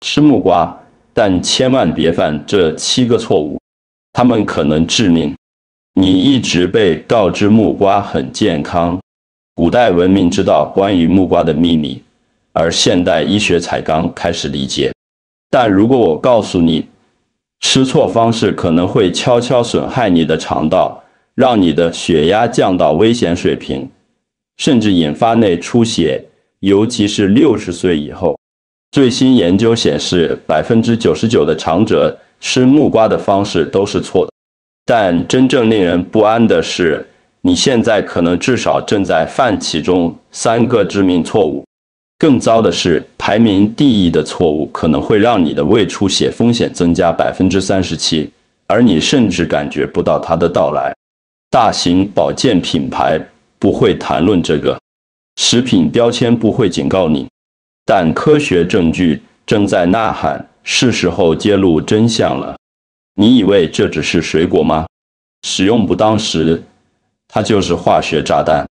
吃木瓜，但千万别犯这7个错误，它们可能致命。你一直被告知木瓜很健康，古代文明知道关于木瓜的秘密，而现代医学才刚开始理解。但如果我告诉你，吃错方式可能会悄悄损害你的肠道，让你的血压降到危险水平，甚至引发内出血，尤其是60岁以后。最新研究显示，99%的长者吃木瓜的方式都是错的。但真正令人不安的是，你现在可能至少正在犯其中3个致命错误。更糟的是，排名第一的错误可能会让你的胃出血风险增加37%，而你甚至感觉不到它的到来。大型保健品牌不会谈论这个，食品标签不会警告你，但科学证据正在呐喊，是时候揭露真相了。你以为这只是水果吗？使用不当时，它就是化学炸弹。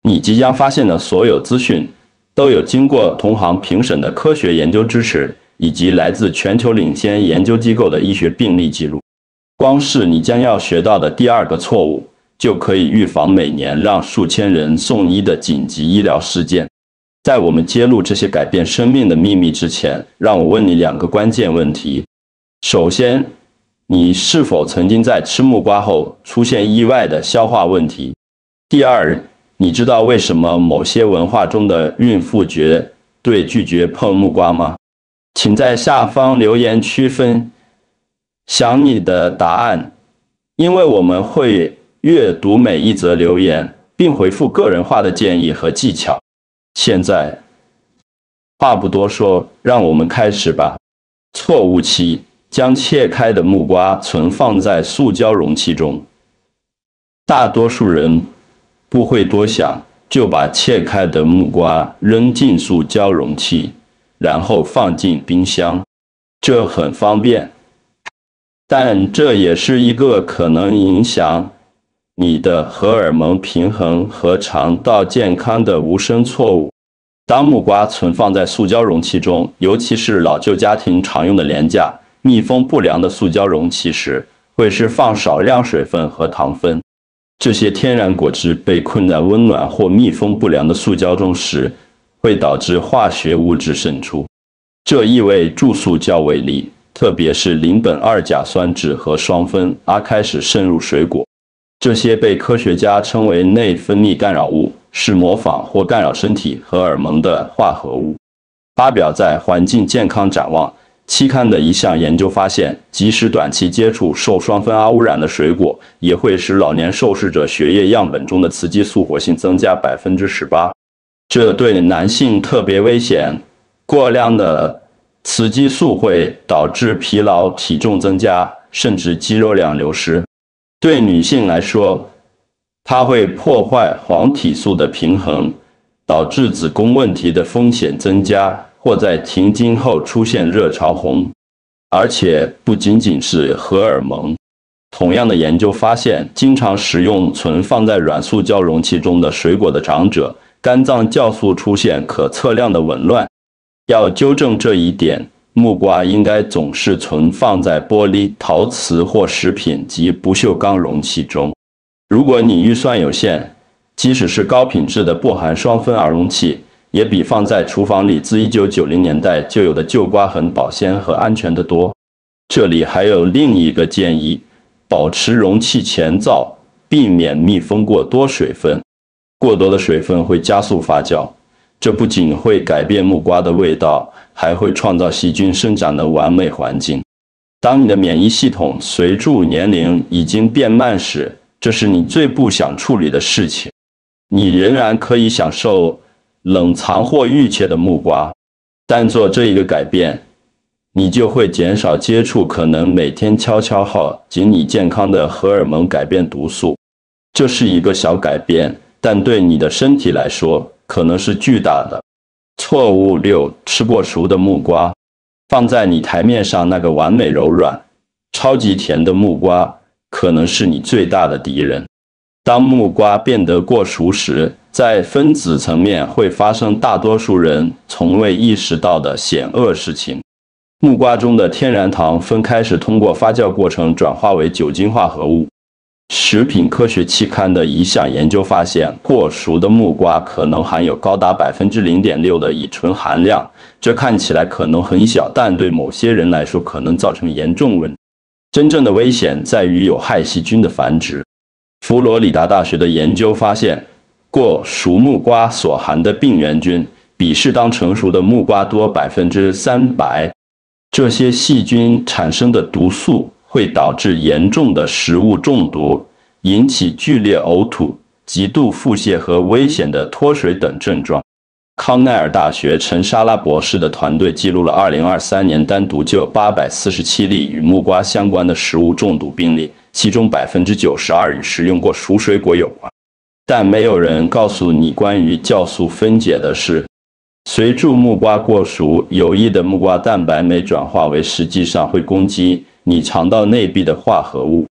你即将发现的所有资讯，都有经过同行评审的科学研究支持，以及来自全球领先研究机构的医学病例记录。光是你将要学到的第2个错误，就可以预防每年让数千人送医的紧急医疗事件。在我们揭露这些改变生命的秘密之前，让我问你2个关键问题。首先，你是否曾经在吃木瓜后出现意外的消化问题？第二，你知道为什么某些文化中的孕妇绝对拒绝碰木瓜吗？请在下方留言区分享你的答案，因为我们会阅读每一则留言，并回复个人化的建议和技巧。现在，话不多说，让我们开始吧。错误7：将切开的木瓜存放在塑胶容器中。大多数人不会多想，就把切开的木瓜扔进塑胶容器，然后放进冰箱。这很方便，但这也是一个可能影响你的荷尔蒙平衡和肠道健康的无声错误。当木瓜存放在塑胶容器中，尤其是老旧家庭常用的廉价、密封不良的塑胶容器时，会释放少量水分和糖分。这些天然果汁被困在温暖或密封不良的塑胶中时，会导致化学物质渗出。这意味注塑较为力，特别是邻苯二甲酸酯和双酚开始渗入水果。这些被科学家称为内分泌干扰物，是模仿或干扰身体荷尔蒙的化合物。发表在《环境健康展望》期刊的一项研究发现，即使短期接触受双酚污染的水果，也会使老年受试者血液样本中的雌激素活性增加18%。这对男性特别危险。过量的雌激素会导致疲劳、体重增加，甚至肌肉量流失。对女性来说，它会破坏黄体素的平衡，导致子宫问题的风险增加，或在停经后出现热潮红。而且不仅仅是荷尔蒙。同样的研究发现，经常食用存放在软塑胶容器中的水果的长者，肝脏酵素出现可测量的紊乱。要纠正这一点，木瓜应该总是存放在玻璃、陶瓷或食品及不锈钢容器中。如果你预算有限，即使是高品质的不含双酚容器，也比放在厨房里自1990年代就有的旧瓜很保鲜和安全得多。这里还有另一个建议：保持容器前燥，避免密封过多水分。过多的水分会加速发酵，这不仅会改变木瓜的味道，还会创造细菌生长的完美环境。当你的免疫系统随着年龄已经变慢时，这是你最不想处理的事情。你仍然可以享受冷藏或预切的木瓜，但做这一个改变，你就会减少接触可能每天悄悄耗尽你健康的荷尔蒙改变毒素。这是一个小改变，但对你的身体来说可能是巨大的。错误6：吃过熟的木瓜。放在你台面上那个完美柔软、超级甜的木瓜，可能是你最大的敌人。当木瓜变得过熟时，在分子层面会发生大多数人从未意识到的险恶事情。木瓜中的天然糖分开始通过发酵过程转化为酒精化合物。食品科学期刊的一项研究发现，过熟的木瓜可能含有高达 0.6% 的乙醇含量，这看起来可能很小，但对某些人来说可能造成严重问题。真正的危险在于有害细菌的繁殖。佛罗里达大学的研究发现，过熟木瓜所含的病原菌比适当成熟的木瓜多300%。这些细菌产生的毒素会导致严重的食物中毒，引起剧烈呕吐、极度腹泻和危险的脱水等症状。康奈尔大学陈莎拉博士的团队记录了2023年单独就847例与木瓜相关的食物中毒病例，其中92%与食用过熟水果有关。但没有人告诉你关于酵素分解的事。随着木瓜过熟，有益的木瓜蛋白酶转化为实际上会攻击你肠道内壁的化合物，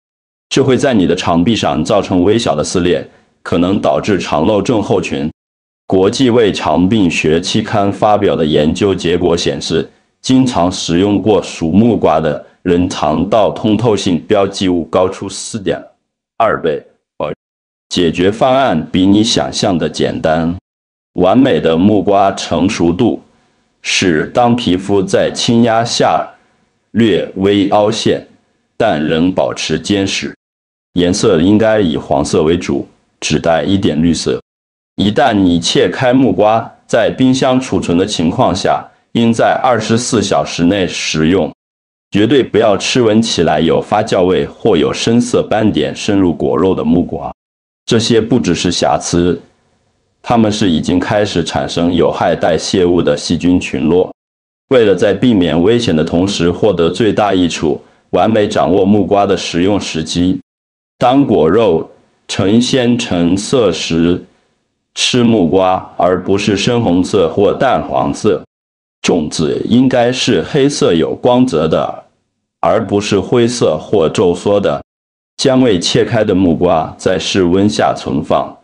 这会在你的肠壁上造成微小的撕裂，可能导致肠漏症候群。国际胃肠病学期刊发表的研究结果显示，经常食用过熟木瓜的人肠道通透性标记物高出 4.2 倍。解决方案比你想象的简单。完美的木瓜成熟度是当皮肤在轻压下略微凹陷，但仍保持坚实。颜色应该以黄色为主，只带一点绿色。一旦你切开木瓜，在冰箱储存的情况下，应在24小时内食用。绝对不要吃闻起来有发酵味或有深色斑点渗入果肉的木瓜。这些不只是瑕疵，它们是已经开始产生有害代谢物的细菌群落。为了在避免危险的同时获得最大益处，完美掌握木瓜的食用时机。当果肉呈现橙色时，吃木瓜，而不是深红色或淡黄色。种子应该是黑色有光泽的，而不是灰色或皱缩的。将未切开的木瓜在室温下存放，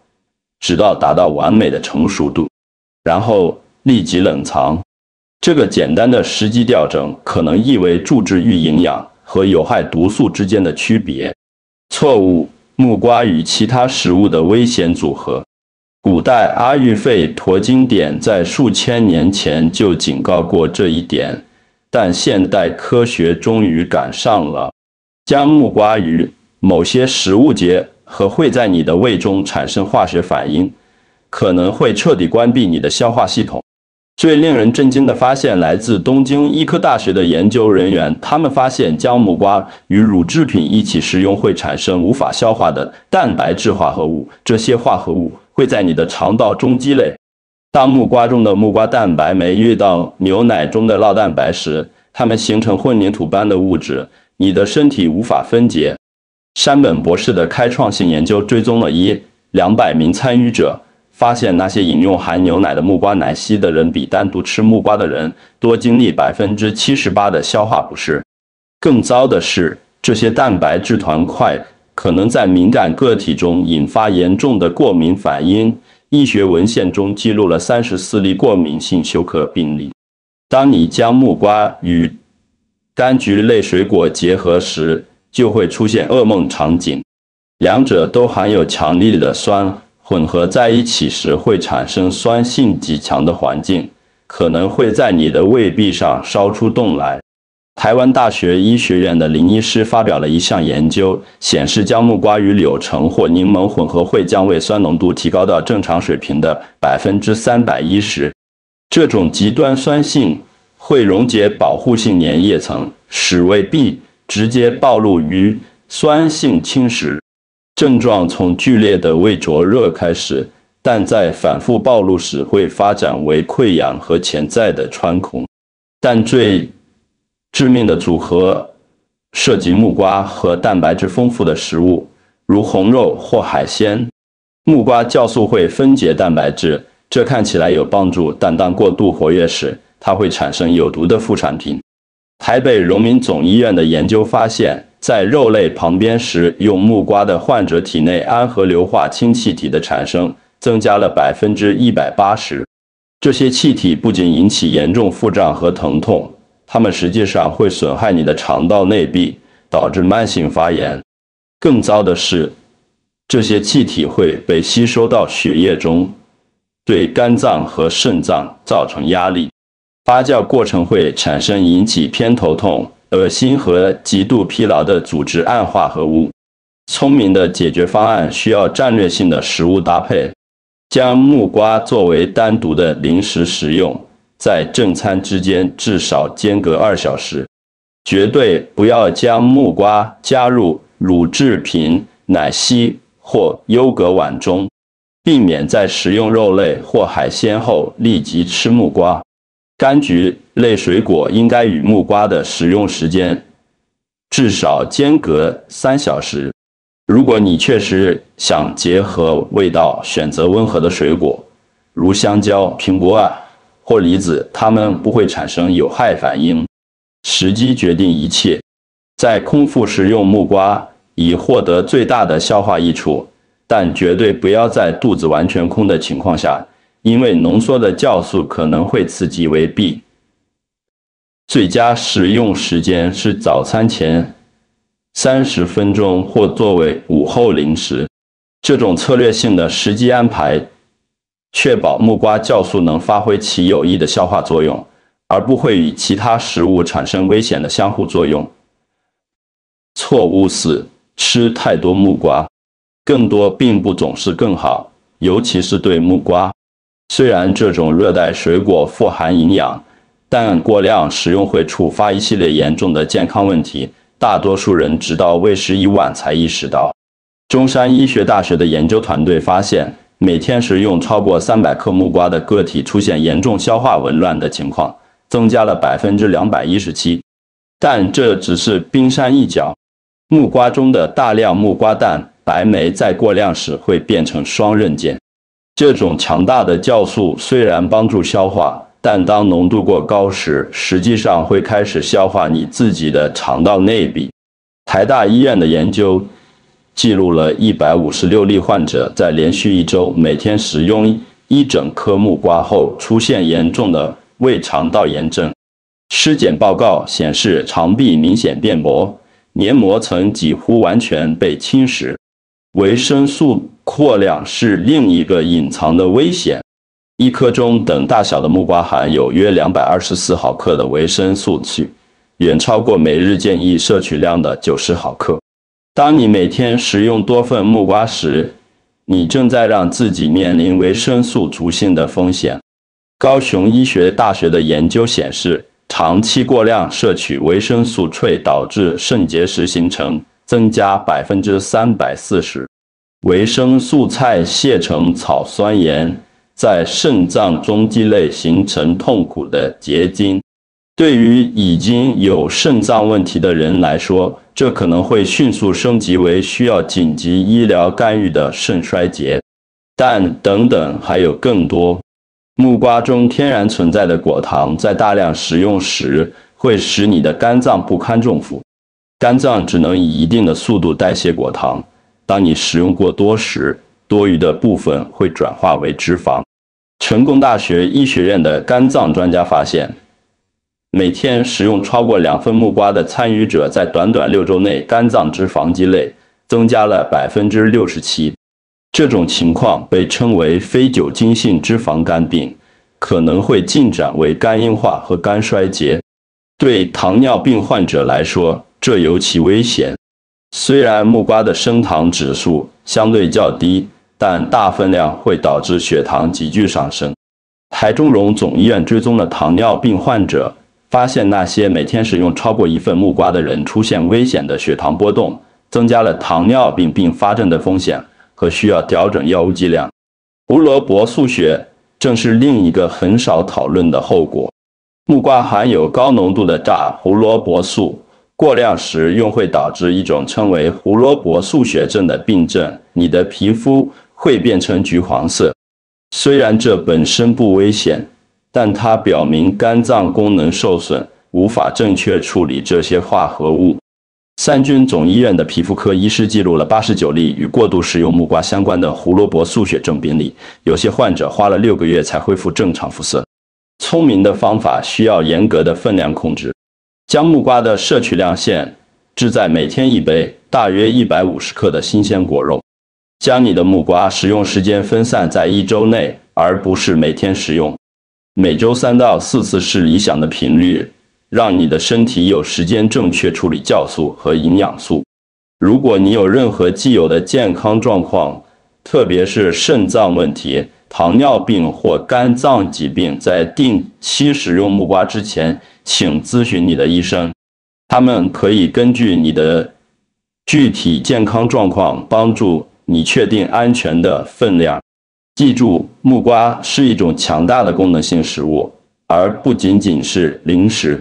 直到达到完美的成熟度，然后立即冷藏。这个简单的时机调整可能意味注置钾营养和有害毒素之间的区别。错误：木瓜与其他食物的危险组合。古代阿育吠陀经典在数千年前就警告过这一点，但现代科学终于赶上了。将木瓜与某些食物结合会在你的胃中产生化学反应，可能会彻底关闭你的消化系统。最令人震惊的发现来自东京医科大学的研究人员，他们发现将木瓜与乳制品一起食用会产生无法消化的蛋白质化合物，这些化合物会在你的肠道中积累。当木瓜中的木瓜蛋白酶遇到牛奶中的酪蛋白时，它们形成混凝土般的物质，你的身体无法分解。山本博士的开创性研究追踪了200名参与者，发现那些饮用含牛奶的木瓜奶昔的人比单独吃木瓜的人多经历 78% 的消化不适。更糟的是，这些蛋白质团块可能在敏感个体中引发严重的过敏反应。医学文献中记录了34例过敏性休克病例。当你将木瓜与柑橘类水果结合时，就会出现噩梦场景。两者都含有强烈的酸，混合在一起时会产生酸性极强的环境，可能会在你的胃壁上烧出洞来。台湾大学医学院的林医师发表了一项研究，显示将木瓜与柳橙或柠檬混合会将胃酸浓度提高到正常水平的 310%。这种极端酸性会溶解保护性粘液层，使胃壁直接暴露于酸性侵蚀。症状从剧烈的胃灼热开始，但在反复暴露时会发展为溃疡和潜在的穿孔。但最致命的组合涉及木瓜和蛋白质丰富的食物，如红肉或海鲜。木瓜酵素会分解蛋白质，这看起来有帮助，但当过度活跃时，它会产生有毒的副产品。台北荣民总医院的研究发现，在肉类旁边食用木瓜的患者体内氨和硫化氢气体的产生增加了 180%。这些气体不仅引起严重腹胀和疼痛，它们实际上会损害你的肠道内壁，导致慢性发炎。更糟的是，这些气体会被吸收到血液中，对肝脏和肾脏造成压力。发酵过程会产生引起偏头痛、恶心和极度疲劳的组织胺化合物。聪明的解决方案需要战略性的食物搭配，将木瓜作为单独的零食食用，在正餐之间至少间隔2小时。绝对不要将木瓜加入乳制品、奶昔或优格碗中，避免在食用肉类或海鲜后立即吃木瓜。柑橘类水果应该与木瓜的食用时间至少间隔3小时。如果你确实想结合味道，选择温和的水果，如香蕉、苹果或梨子，它们不会产生有害反应。时机决定一切，在空腹食用木瓜以获得最大的消化益处，但绝对不要在肚子完全空的情况下，因为浓缩的酵素可能会刺激胃壁。最佳食用时间是早餐前30分钟或作为午后零食。这种策略性的时机安排确保木瓜酵素能发挥其有益的消化作用，而不会与其他食物产生危险的相互作用。错误4：吃太多木瓜。更多并不总是更好，尤其是对木瓜。虽然这种热带水果富含营养，但过量食用会触发一系列严重的健康问题，大多数人直到为时已晚才意识到。中山医学大学的研究团队发现，每天食用超过300克木瓜的个体出现严重消化紊乱的情况增加了217%。但这只是冰山一角，木瓜中的大量木瓜蛋白酶在过量时会变成双刃剑。这种强大的酵素虽然帮助消化，但当浓度过高时，实际上会开始消化你自己的肠道内壁。台大医院的研究记录了156例患者在连续1周每天食用1整颗木瓜后出现严重的胃肠道炎症。尸检报告显示，肠壁明显变薄，黏膜层几乎完全被侵蚀。维生素过量是另一个隐藏的危险。1颗中等大小的木瓜含有约224毫克的维生素 C， 远超过每日建议摄取量的90毫克。当你每天食用多份木瓜时，你正在让自己面临维生素足性的风险。高雄医学大学的研究显示，长期过量摄取维生素 C 导致肾结石形成增加340%。维生素肽蟹成草酸盐在肾脏中肌内形成痛苦的结晶。对于已经有肾脏问题的人来说，这可能会迅速升级为需要紧急医疗干预的肾衰竭。但等等，还有更多。木瓜中天然存在的果糖在大量食用时会使你的肝脏不堪重负，肝脏只能以一定的速度代谢果糖。当你食用过多时，多余的部分会转化为脂肪。成功大学医学院的肝脏专家发现，每天食用超过2份木瓜的参与者在短短6周内肝脏脂肪基类增加了67%。这种情况被称为非酒精性脂肪肝病，可能会进展为肝硬化和肝衰竭。对糖尿病患者来说，这尤其危险。虽然木瓜的升糖指数相对较低，但大分量会导致血糖急剧上升。台中荣总医院追踪了糖尿病患者，发现那些每天食用超过1份木瓜的人出现危险的血糖波动，增加了糖尿病并发症的风险和需要调整药物剂量。胡萝卜素血正是另一个很少讨论的后果。木瓜含有高浓度的炸胡萝卜素，过量食用会导致一种称为胡萝卜素血症的病症，你的皮肤会变成橘黄色。虽然这本身不危险，但它表明肝脏功能受损，无法正确处理这些化合物。三军总医院的皮肤科医师记录了89例与过度食用木瓜相关的胡萝卜素血症病例，有些患者花了6个月才恢复正常肤色。聪明的方法需要严格的分量控制。将木瓜的摄取量限制在每天1杯，大约150克的新鲜果肉。将你的木瓜食用时间分散在1周内，而不是每天食用。每周3到4次是理想的频率，让你的身体有时间正确处理酵素和营养素。如果你有任何既有的健康状况，特别是肾脏问题、糖尿病或肝脏疾病，在定期使用木瓜之前，请咨询你的医生，他们可以根据你的具体健康状况帮助你确定安全的分量。记住，木瓜是一种强大的功能性食物，而不仅仅是零食。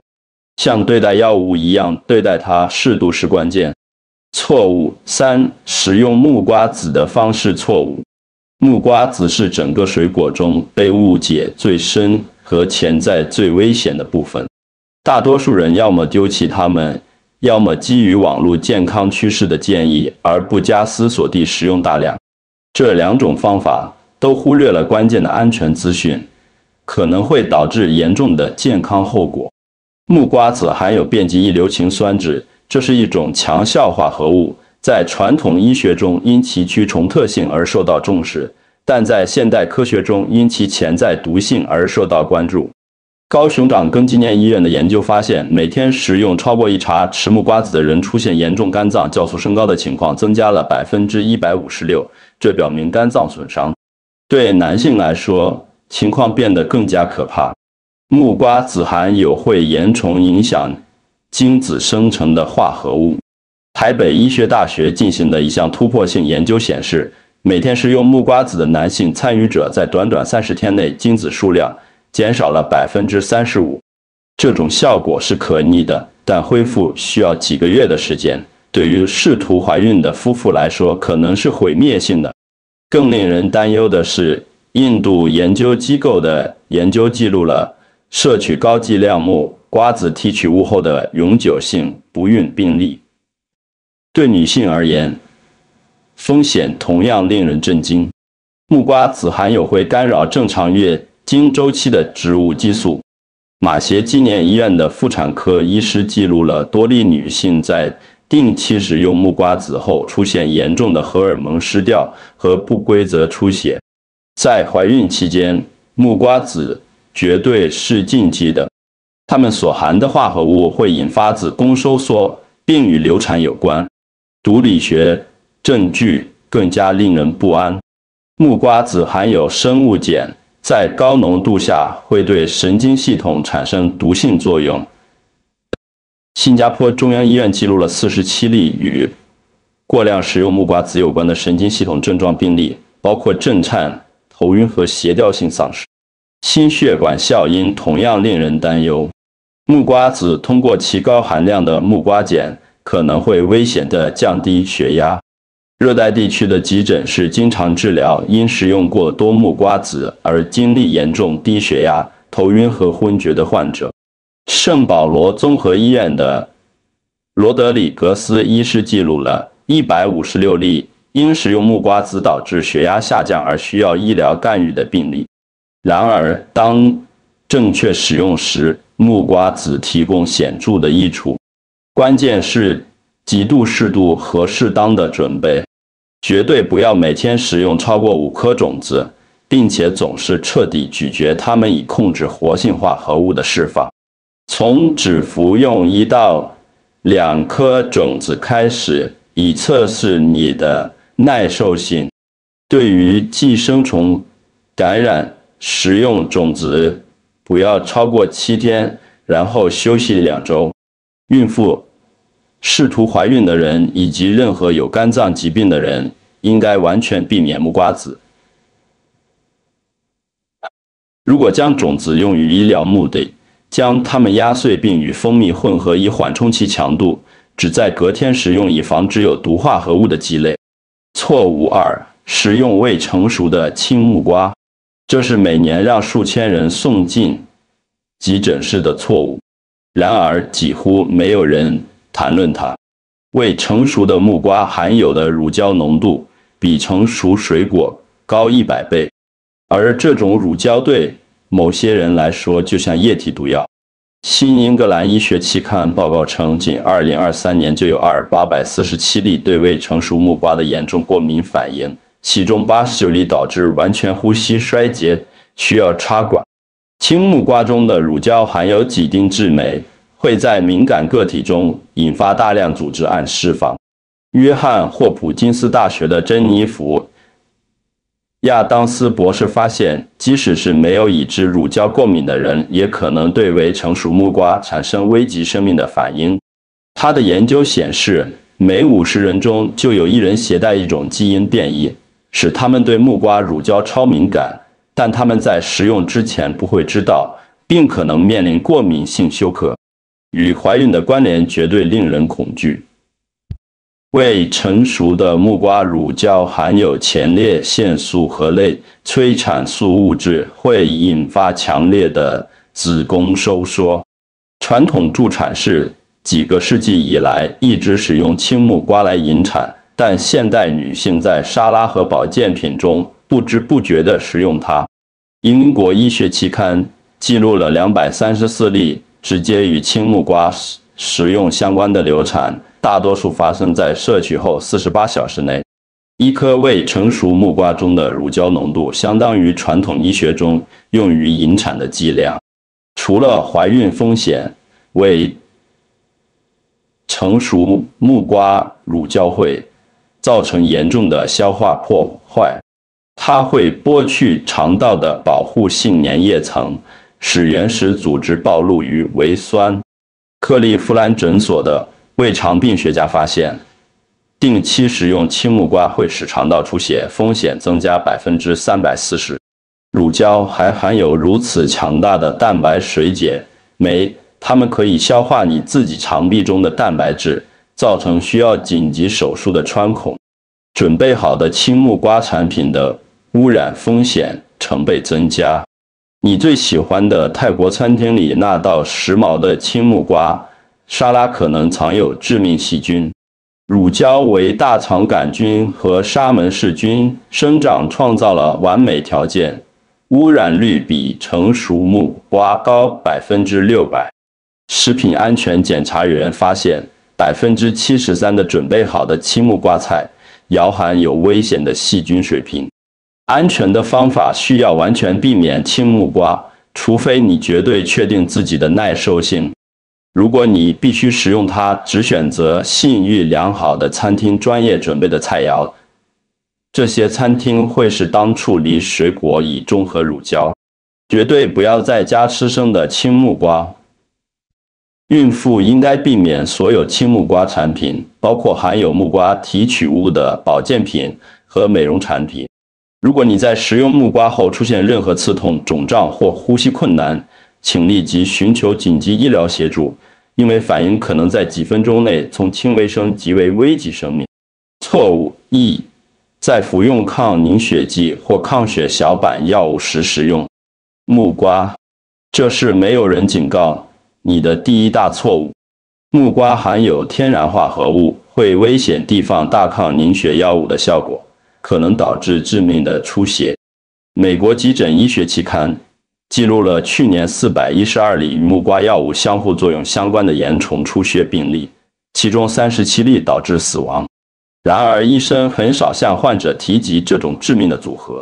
像对待药物一样对待它，适度是关键。错误3：食用木瓜籽的方式错误。木瓜籽是整个水果中被误解最深和潜在最危险的部分。大多数人要么丢弃它们，要么基于网络健康趋势的建议而不加思索地食用大量。这2种方法都忽略了关键的安全资讯，可能会导致严重的健康后果。木瓜籽含有遍及一硫氰酸酯，这是一种强效化合物，在传统医学中因其驱虫特性而受到重视，但在现代科学中因其潜在毒性而受到关注。高雄长庚纪念医院的研究发现，每天食用超过1茶匙木瓜籽的人出现严重肝脏酵素升高的情况增加了156%，这表明肝脏损伤。对男性来说，情况变得更加可怕。木瓜籽含有会严重影响精子生成的化合物。台北医学大学进行的一项突破性研究显示，每天食用木瓜籽的男性参与者在短短30天内精子数量减少了35%。这种效果是可逆的，但恢复需要几个月的时间。对于试图怀孕的夫妇来说，可能是毁灭性的。更令人担忧的是，印度研究机构的研究记录了摄取高剂量木瓜籽提取物后的永久性不孕病例。对女性而言，风险同样令人震惊。木瓜籽含有会干扰正常月经周期的植物激素。马偕纪念医院的妇产科医师记录了多例女性在定期食用木瓜籽后出现严重的荷尔蒙失调和不规则出血。在怀孕期间，木瓜籽绝对是禁忌的，它们所含的化合物会引发子宫收缩，并与流产有关。毒理学证据更加令人不安。木瓜籽含有生物碱，在高浓度下会对神经系统产生毒性作用。新加坡中央医院记录了47例与过量食用木瓜籽有关的神经系统症状病例，包括震颤、头晕和协调性丧失。心血管效应同样令人担忧。木瓜籽通过其高含量的木瓜碱，可能会危险地降低血压。热带地区的急诊室经常治疗因食用过多木瓜籽而经历严重低血压、头晕和昏厥的患者。圣保罗综合医院的罗德里格斯医师记录了156例因食用木瓜籽导致血压下降而需要医疗干预的病例。然而，当正确使用时，木瓜籽提供显著的益处。关键是极度适度和适当的准备。绝对不要每天食用超过5颗种子，并且总是彻底咀嚼它们以控制活性化合物的释放。从只服用1到2颗种子开始，以测试你的耐受性。对于寄生虫感染，食用种子不要超过7天，然后休息2周。孕妇、试图怀孕的人以及任何有肝脏疾病的人应该完全避免木瓜籽。如果将种子用于医疗目的，将它们压碎并与蜂蜜混合以缓冲其强度，只在隔天食用以防止有毒化合物的鸡肋。错误2：食用未成熟的青木瓜，这是每年让数千人送进急诊室的错误。然而，几乎没有人谈论它。未成熟的木瓜含有的乳胶浓度比成熟水果高100倍，而这种乳胶对某些人来说就像液体毒药。新英格兰医学期刊报告称，仅2023年就有847例对未成熟木瓜的严重过敏反应，其中89例导致完全呼吸衰竭，需要插管。青木瓜中的乳胶含有几丁质酶，会在敏感个体中引发大量组织胺释放。约翰霍普金斯大学的珍妮弗亚当斯博士发现，即使是没有已知乳胶过敏的人，也可能对未成熟木瓜产生危及生命的反应。他的研究显示，每50人中就有1人携带一种基因变异，使他们对木瓜乳胶超敏感，但他们在食用之前不会知道，并可能面临过敏性休克。与怀孕的关联绝对令人恐惧。未成熟的木瓜乳胶含有前列腺素和类催产素物质，会引发强烈的子宫收缩。传统助产士几个世纪以来一直使用青木瓜来引产，但现代女性在沙拉和保健品中不知不觉地食用它。英国医学期刊记录了234例直接与青木瓜食用相关的流产，大多数发生在摄取后48小时内。一颗未成熟木瓜中的乳胶浓度相当于传统医学中用于引产的剂量。除了怀孕风险，未成熟木瓜乳胶会造成严重的消化破坏，它会剥去肠道的保护性粘液层，使原始组织暴露于微酸。克利夫兰诊所的胃肠病学家发现，定期食用青木瓜会使肠道出血风险增加340%。乳胶还含有如此强大的蛋白水解酶，它们可以消化你自己肠壁中的蛋白质，造成需要紧急手术的穿孔。准备好的青木瓜产品的污染风险成倍增加。你最喜欢的泰国餐厅里那道时髦的青木瓜沙拉可能藏有致命细菌。乳胶为大肠杆菌和沙门氏菌生长创造了完美条件，污染率比成熟木瓜高600%。食品安全检查员发现，73%的准备好的青木瓜菜摇含有危险的细菌水平。安全的方法需要完全避免青木瓜，除非你绝对确定自己的耐受性。如果你必须食用它，只选择信誉良好的餐厅专业准备的菜肴。这些餐厅会是当处理水果以中和乳胶。绝对不要在家吃生的青木瓜。孕妇应该避免所有青木瓜产品，包括含有木瓜提取物的保健品和美容产品。如果你在食用木瓜后出现任何刺痛、肿胀或呼吸困难，请立即寻求紧急医疗协助，因为反应可能在几分钟内从轻微升级为危及生命。错误一，在服用抗凝血剂或抗血小板药物时食用木瓜，这是没有人警告你的第一大错误。木瓜含有天然化合物，会危险地放大抗凝血药物的效果，可能导致致命的出血。美国急诊医学期刊记录了去年412例与木瓜药物相互作用相关的严重出血病例，其中37例导致死亡。然而，医生很少向患者提及这种致命的组合。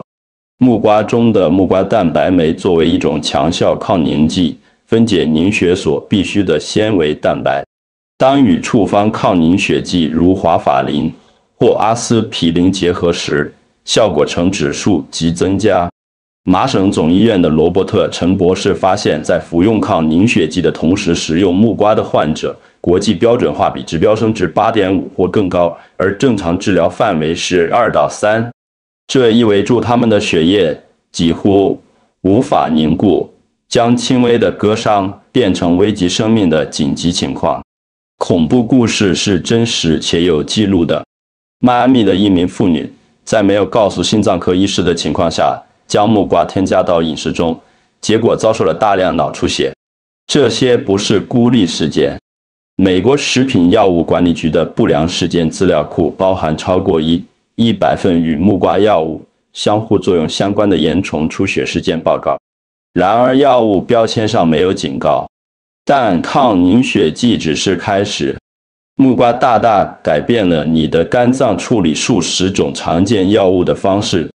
木瓜中的木瓜蛋白酶作为一种强效抗凝剂，分解凝血所必需的纤维蛋白。当与处方抗凝血剂如华法林或阿司匹林结合时，效果呈指数级增加。麻省总医院的罗伯特·陈博士发现，在服用抗凝血剂的同时食用木瓜的患者，国际标准化比指标升至 8.5 或更高，而正常治疗范围是2到3。这意味着他们的血液几乎无法凝固，将轻微的割伤变成危及生命的紧急情况。恐怖故事是真实且有记录的。迈阿密的一名妇女在没有告诉心脏科医师的情况下，将木瓜添加到饮食中，结果遭受了大量脑出血。这些不是孤立事件。美国食品药物管理局的不良事件资料库包含超过100份与木瓜药物相互作用相关的严重出血事件报告。然而，药物标签上没有警告。但抗凝血剂只是开始。木瓜大大改变了你的肝脏处理数十种常见药物的方式。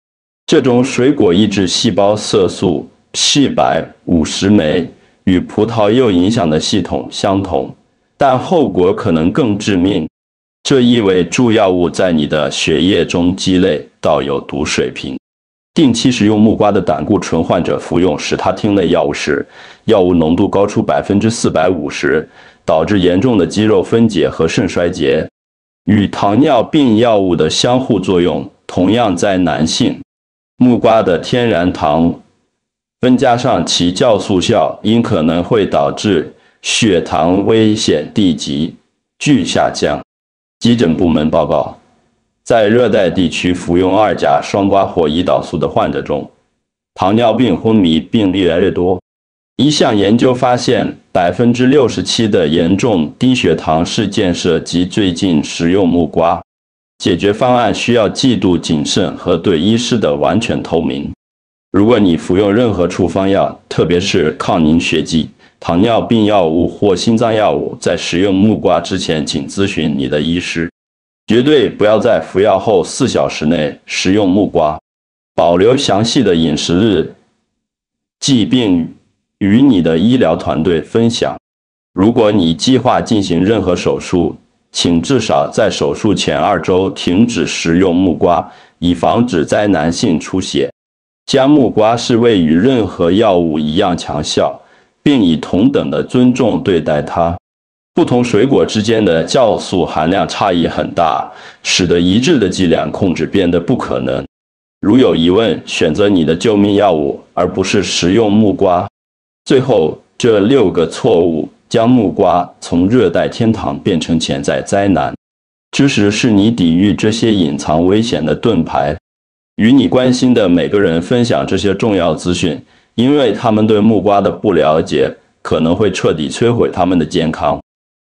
这种水果抑制细胞色素150酶与葡萄柚影响的系统相同，但后果可能更致命。这意味助药物在你的血液中积累到有毒水平。定期食用木瓜的胆固醇患者服用使他汀类药物时，药物浓度高出450%，导致严重的肌肉分解和肾衰竭。与糖尿病药物的相互作用同样在男性。木瓜的天然糖分加上其酵素效应可能会导致血糖危险地急剧下降。急诊部门报告，在热带地区服用2甲双胍或胰岛素的患者中，糖尿病昏迷病例越来越多。一项研究发现，67%的严重低血糖事件涉及最近食用木瓜。解决方案需要极度谨慎和对医师的完全透明。如果你服用任何处方药，特别是抗凝血剂、糖尿病药物或心脏药物，在食用木瓜之前，请咨询你的医师。绝对不要在服药后4小时内食用木瓜。保留详细的饮食日记，并与你的医疗团队分享。如果你计划进行任何手术，请至少在手术前2周停止食用木瓜，以防止灾难性出血。将木瓜视为与任何药物一样强效，并以同等的尊重对待它。不同水果之间的酵素含量差异很大，使得一致的剂量控制变得不可能。如有疑问，选择你的救命药物，而不是食用木瓜。最后，这6个错误将木瓜从热带天堂变成潜在灾难。知识是你抵御这些隐藏危险的盾牌。与你关心的每个人分享这些重要资讯，因为他们对木瓜的不了解可能会彻底摧毁他们的健康。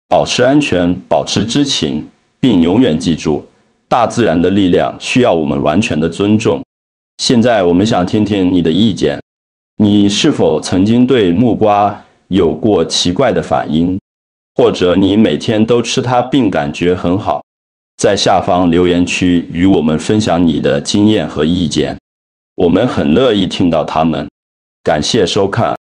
保持安全，保持知情，并永远记住，大自然的力量需要我们完全的尊重。现在我们想听听你的意见。你是否曾经对木瓜有过奇怪的反应，或者你每天都吃它并感觉很好？在下方留言区与我们分享你的经验和意见，我们很乐意听到它们。感谢收看。